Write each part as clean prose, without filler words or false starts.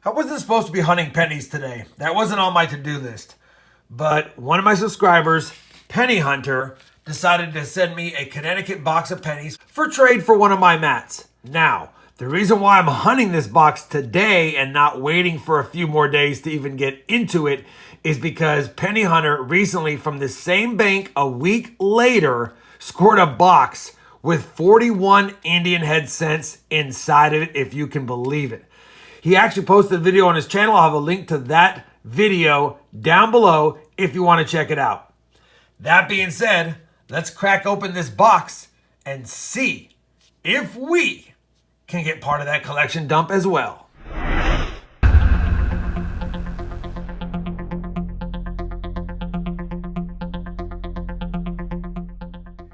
I wasn't supposed to be hunting pennies today. That wasn't on my to-do list. But one of my subscribers, Penny Hunter, decided to send me a Connecticut box of pennies for trade for one of my mats. Now, the reason why I'm hunting this box today and not waiting for a few more days to even get into it is because Penny Hunter recently, from the same bank a week later, scored a box with 41 Indian Head cents inside of it, if you can believe it. He actually posted a video on his channel. I'll have a link to that video down below if you want to check it out. That being said, let's crack open this box and see if we can get part of that collection dump as well.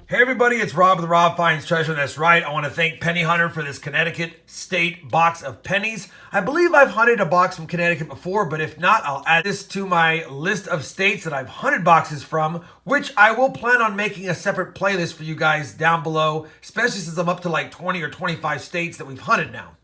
Hey everybody, it's Rob with RobFindsTreasure. That's right, I want to thank Penny Hunter for this Connecticut state box of pennies. I believe I've hunted a box from Connecticut before, but if not, I'll add this to my list of states that I've hunted boxes from, which I will plan on making a separate playlist for you guys down below, especially since I'm up to like 20 or 25 states that we've hunted now.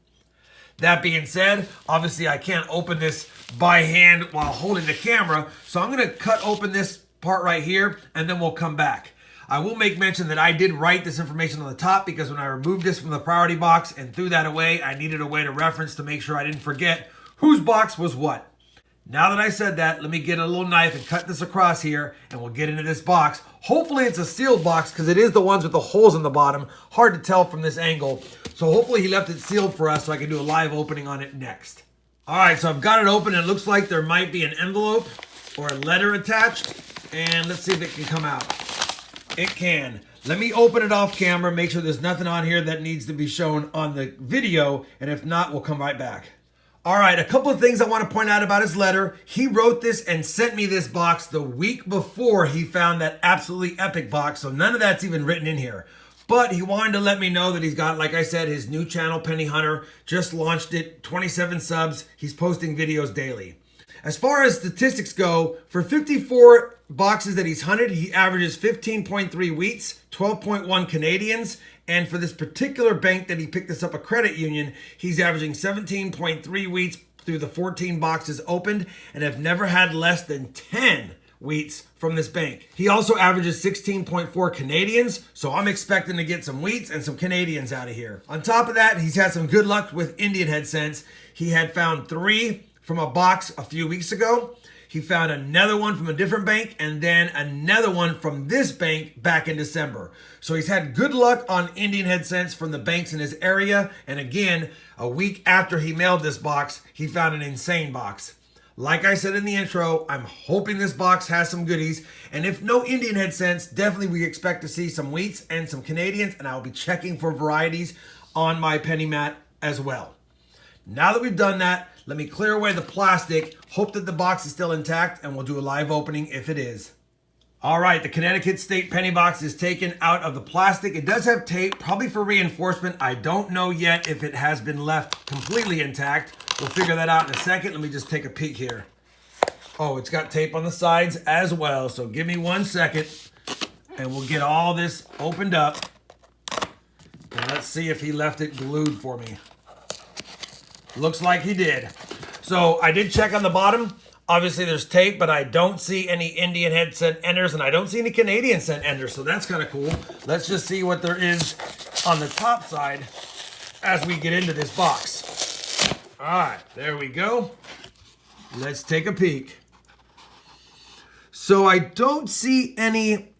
That being said, obviously I can't open this by hand while holding the camera, so I'm going to cut open this part right here, and then we'll come back. I will make mention that I did write this information on the top because when I removed this from the priority box and threw that away, I needed a way to reference to make sure I didn't forget whose box was what. Now that I said that, let me get a little knife and cut this across here and we'll get into this box. Hopefully it's a sealed box because it is the ones with the holes in the bottom. Hard to tell from this angle. So hopefully he left it sealed for us so I can do a live opening on it next. All right, so I've got it open and it looks like there might be an envelope or a letter attached. And let's see if it can come out. It can. Let me open it off camera, make sure there's nothing on here that needs to be shown on the video, and if not, we'll come right back. All right, a couple of things I want to point out about his letter. He wrote this and sent me this box the week before he found that absolutely epic box, so none of that's even written in here. But he wanted to let me know that he's got, like I said, his new channel, Penny Hunter, just launched it, 27 subs. He's posting videos daily. As far as statistics go, for 54 boxes that he's hunted, he averages 15.3 wheats, 12.1 Canadians, and for this particular bank that he picked this up, a credit union, he's averaging 17.3 wheats through the 14 boxes opened, and have never had less than 10 wheats from this bank. He also averages 16.4 Canadians, so I'm expecting to get some wheats and some Canadians out of here. On top of that, he's had some good luck with Indian Head cents. He had found 3 from a box a few weeks ago. He found another one from a different bank and then another one from this bank back in December. So he's had good luck on Indian Head cents from the banks in his area. And again, a week after he mailed this box, he found an insane box. Like I said in the intro, I'm hoping this box has some goodies. And if no Indian Head cents, definitely we expect to see some wheats and some Canadians. And I'll be checking for varieties on my penny mat as well. Now that we've done that, let me clear away the plastic, hope that the box is still intact, and we'll do a live opening if it is. All right, the Connecticut State penny box is taken out of the plastic. It does have tape, probably for reinforcement. I don't know yet if it has been left completely intact. We'll figure that out in a second. Let me just take a peek here. Oh, it's got tape on the sides as well, so give me 1 second, and we'll get all this opened up. And let's see if he left it glued for me. Looks like he did. So I did check on the bottom. Obviously there's tape, but I don't see any Indian Head cent enders and I don't see any Canadian cent enders. So that's kind of cool. Let's just see what there is on the top side as we get into this box. All right, there we go. Let's take a peek. So I don't see any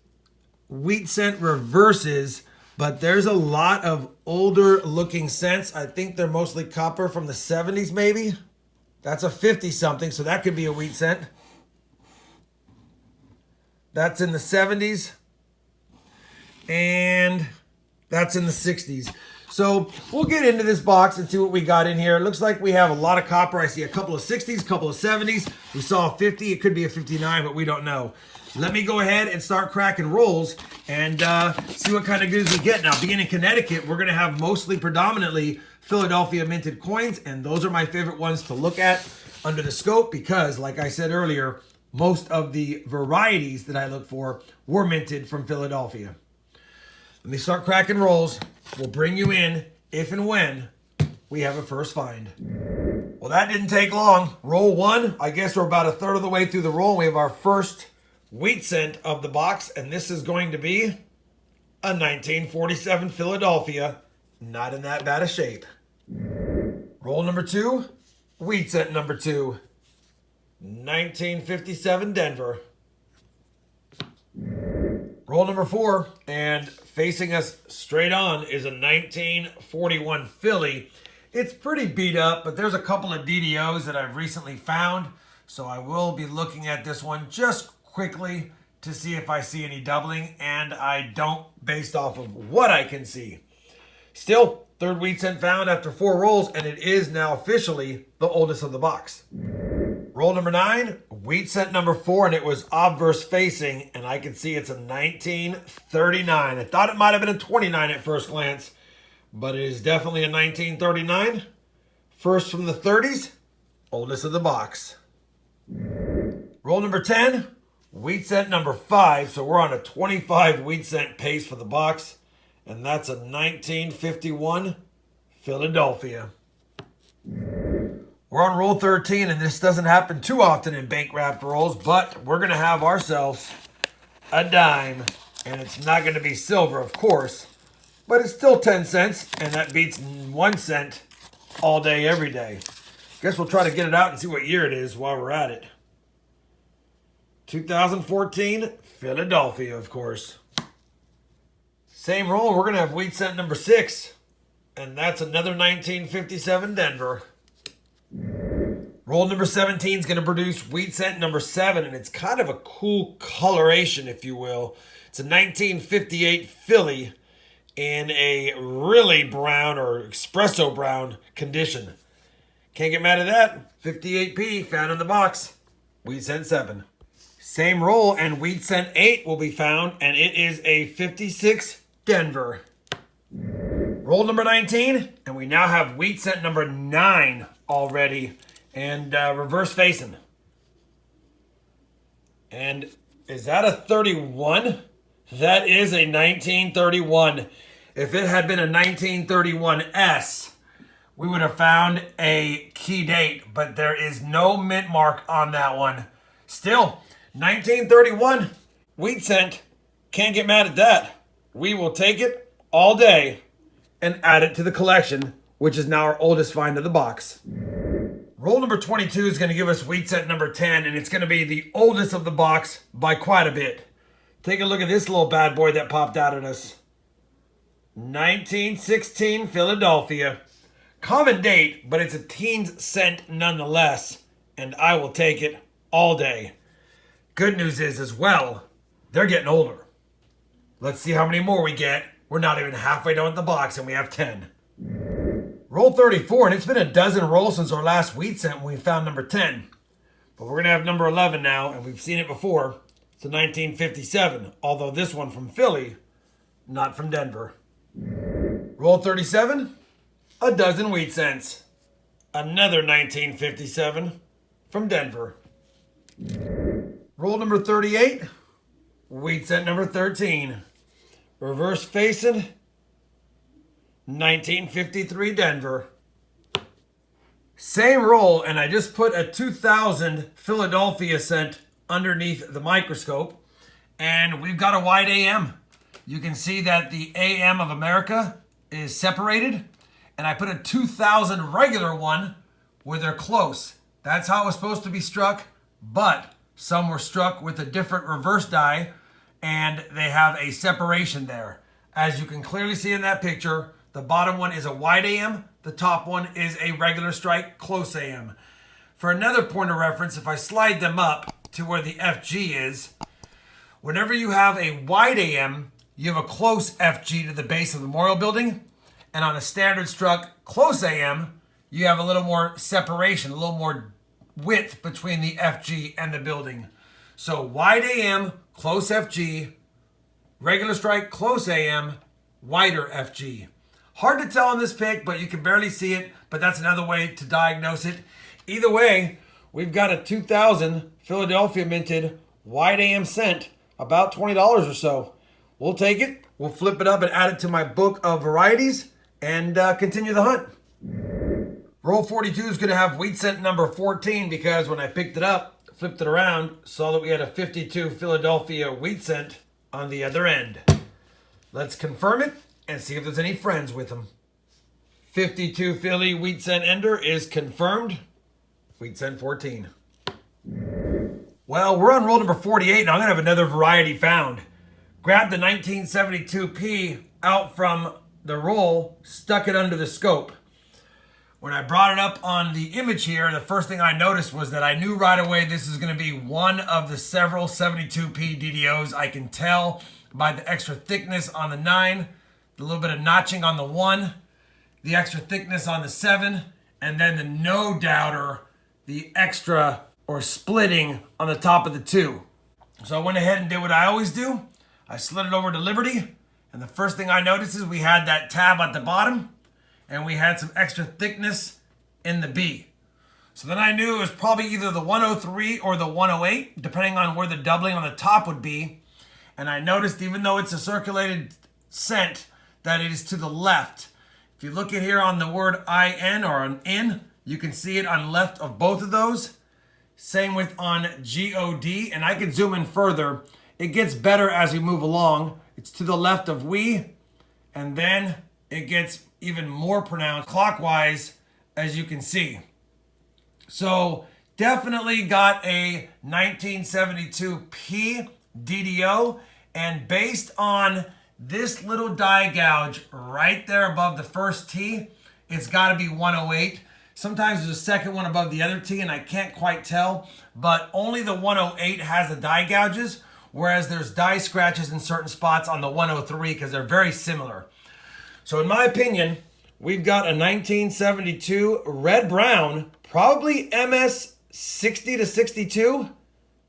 wheat cent reverses, but there's a lot of older looking cents. I think they're mostly copper from the 70s maybe. That's a 50 something, so that could be a wheat cent. That's in the 70s. And that's in the 60s. So we'll get into this box and see what we got in here. It looks like we have a lot of copper. I see a couple of 60s, a couple of 70s. We saw a 50. It could be a 59, but we don't know. Let me go ahead and start cracking rolls and see what kind of goods we get. Now, being in Connecticut, we're going to have predominantly Philadelphia minted coins, and those are my favorite ones to look at under the scope because, like I said earlier, most of the varieties that I look for were minted from Philadelphia. Let me start cracking rolls. We'll bring you in if and when we have a first find. Well, that didn't take long. Roll one. I guess we're about a third of the way through the roll. We have our first wheat cent of the box, and this is going to be a 1947 Philadelphia. Not in that bad a shape. Roll number two. Wheat cent number two. 1957 Denver. Roll number four, and facing us straight on is a 1941 Philly. It's pretty beat up, but there's a couple of DDOs that I've recently found, so I will be looking at this one just quickly to see if I see any doubling, and I don't based off of what I can see. Still, third wheat cent found after 4 rolls, and it is now officially the oldest of the box. Roll number 9, wheat cent number 4, and it was obverse facing, and I can see it's a 1939. I thought it might have been a 29 at first glance, but it is definitely a 1939. First from the 30s, oldest of the box. Roll number 10, wheat cent number 5, so we're on a 25 wheat cent pace for the box, and that's a 1951 Philadelphia. We're on roll 13, and this doesn't happen too often in bank wrapped rolls, but we're going to have ourselves a dime. And it's not going to be silver, of course, but it's still 10 cents, and that beats 1 cent all day, every day. Guess we'll try to get it out and see what year it is while we're at it. 2014, Philadelphia, of course. Same roll, we're going to have wheat cent number 6, and that's another 1957 Denver. Roll number 17 is going to produce wheat cent number 7, and it's kind of a cool coloration, if you will. It's a 1958 Philly in a really brown or espresso brown condition. Can't get mad at that. 58p found in the box. Wheat cent 7. Same roll, and wheat cent 8 will be found, and it is a 56 Denver. Roll number 19, and we now have wheat cent number 9 already, and reverse facing. And is that a 31? That is a 1931. If it had been a 1931S, we would have found a key date, but there is no mint mark on that one. Still, 1931 wheat cent. Can't get mad at that. We will take it all day and add it to the collection, which is now our oldest find of the box. Roll number 22 is going to give us wheat cent number 10, and it's going to be the oldest of the box by quite a bit. Take a look at this little bad boy that popped out at us. 1916 Philadelphia. Common date, but it's a teens cent nonetheless, and I will take it all day. Good news is, as well, they're getting older. Let's see how many more we get. We're not even halfway done with the box, and we have 10. Roll 34, and it's been a dozen rolls since our last wheat cent when we found number 10. But we're going to have number 11 now, and we've seen it before. It's a 1957, although this one from Philly, not from Denver. Roll 37, a dozen wheat cents. Another 1957 from Denver. Roll number 38, wheat cent number 13. Reverse facing, 1953 Denver. Same roll, and I just put a 2000 Philadelphia cent underneath the microscope, and we've got a wide AM. You can see that the AM of America is separated, and I put a 2000 regular one where they're close. That's how it was supposed to be struck, but some were struck with a different reverse die, and they have a separation there. As you can clearly see in that picture, the bottom one is a wide AM, the top one is a regular strike close AM. For another point of reference, if I slide them up to where the FG is, whenever you have a wide AM, you have a close FG to the base of the memorial building, and on a standard struck close AM, you have a little more separation, a little more width between the FG and the building. So wide AM, close FG, regular strike, close AM, wider FG. Hard to tell on this pick, but you can barely see it, but that's another way to diagnose it. Either way, we've got a 2000 Philadelphia minted wide AM cent, about $20 or so. We'll take it, we'll flip it up and add it to my book of varieties and continue the hunt. Roll 42 is going to have wheat cent number 14 because when I picked it up, flipped it around, saw that we had a 52 Philadelphia wheat cent on the other end. Let's confirm it and see if there's any friends with them. 52 Philly wheat cent ender is confirmed. Wheat cent 14. Well, we're on roll number 48 and I'm going to have another variety found. Grabbed the 1972p out from the roll, stuck it under the scope. When I brought it up on the image here, the first thing I noticed was that I knew right away this is going to be one of the several 72p DDOs. I can tell by the extra thickness on the 9, the little bit of notching on the 1, the extra thickness on the 7, and then the no doubter, the extra or splitting on the top of the 2. So I went ahead and did what I always do. I slid it over to Liberty, and the first thing I noticed is we had that tab at the bottom, and we had some extra thickness in the B. So then I knew it was probably either the 103 or the 108, depending on where the doubling on the top would be. And I noticed, even though it's a circulated cent, that it is to the left. If you look at here on the word IN or on in, you can see it on left of both of those. Same with on GOD, and I can zoom in further. It gets better as we move along. It's to the left of we, and then it gets even more pronounced clockwise, as you can see. So definitely got a 1972p DDO, and based on this little die gouge right there above the first T, it's got to be 108. Sometimes there's a second one above the other T, and I can't quite tell, but only the 108 has the die gouges, whereas there's die scratches in certain spots on the 103 because they're very similar. So in my opinion, we've got a 1972 red-brown, probably MS 60 to 62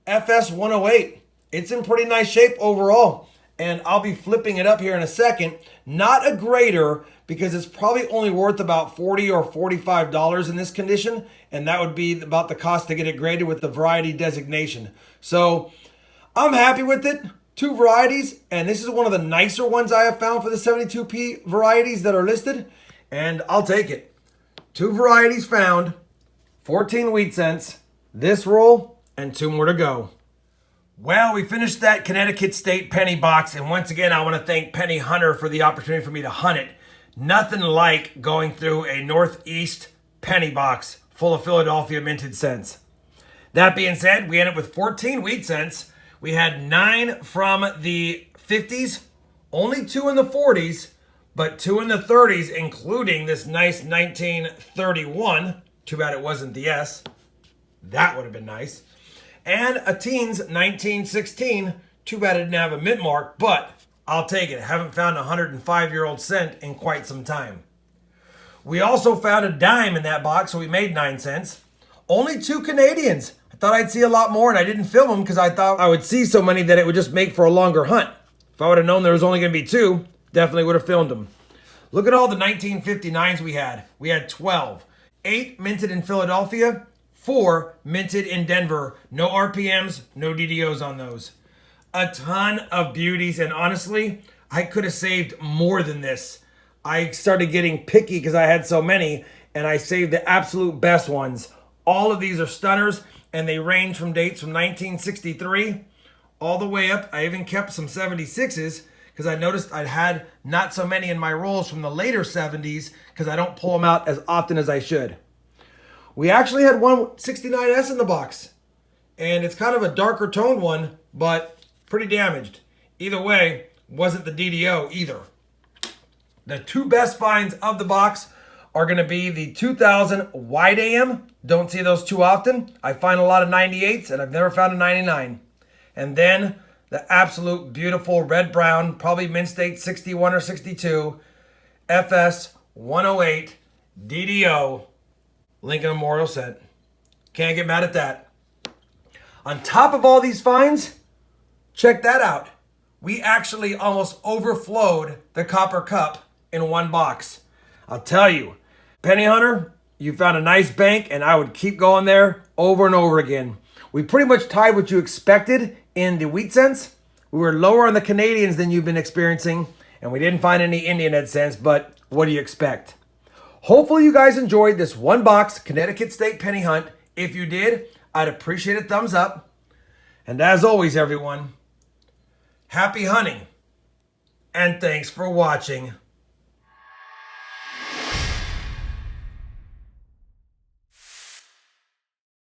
FS108. It's in pretty nice shape overall, and I'll be flipping it up here in a second. Not a grader because it's probably only worth about $40 or $45 in this condition, and that would be about the cost to get it graded with the variety designation. So I'm happy with it. 2 varieties, and this is one of the nicer ones I have found for the 72p varieties that are listed, and I'll take it. 2 varieties found, 14 wheat cents, this roll, and 2 more to go. Well, we finished that Connecticut State penny box, and once again, I want to thank Penny Hunter for the opportunity for me to hunt it. Nothing like going through a Northeast penny box full of Philadelphia minted cents. That being said, we ended up with 14 wheat cents. We had 9 from the 50s, only 2 in the 40s, but 2 in the 30s, including this nice 1931. Too bad it wasn't the S. That would have been nice. And a teens 1916. Too bad it didn't have a mint mark, but I'll take it. I haven't found a 105-year-old cent in quite some time. We also found a dime in that box, so we made 9 cents. Only 2 Canadians. I thought I'd see a lot more, and I didn't film them because I thought I would see so many that it would just make for a longer hunt. If I would have known there was only going to be 2, definitely would have filmed them. Look at all the 1959s we had. We had 12. 8 minted in Philadelphia, 4 minted in Denver. No RPMs, no DDOs on those. A ton of beauties, and honestly, I could have saved more than this. I started getting picky because I had so many, and I saved the absolute best ones. All of these are stunners, and they range from dates from 1963 all the way up. I even kept some 76s because I noticed I had not so many in my rolls from the later 70s because I don't pull them out as often as I should. We actually had one 69S in the box, and it's kind of a darker toned one, but pretty damaged. Either way, wasn't the DDO either. The 2 best finds of the box are going to be the 2000 wide AM. Don't see those too often. I find a lot of 98s, and I've never found a 99. And then the absolute beautiful red-brown, probably mint state 61 or 62, FS108 DDO Lincoln Memorial cent. Can't get mad at that. On top of all these finds, check that out. We actually almost overflowed the copper cup in one box. I'll tell you, Penny Hunter, you found a nice bank, and I would keep going there over and over again. We pretty much tied what you expected in the wheat cents. We were lower on the Canadians than you've been experiencing, and we didn't find any Indian Head cents, but what do you expect? Hopefully you guys enjoyed this one box Connecticut State penny hunt. If you did, I'd appreciate a thumbs up. And as always, everyone, happy hunting and thanks for watching.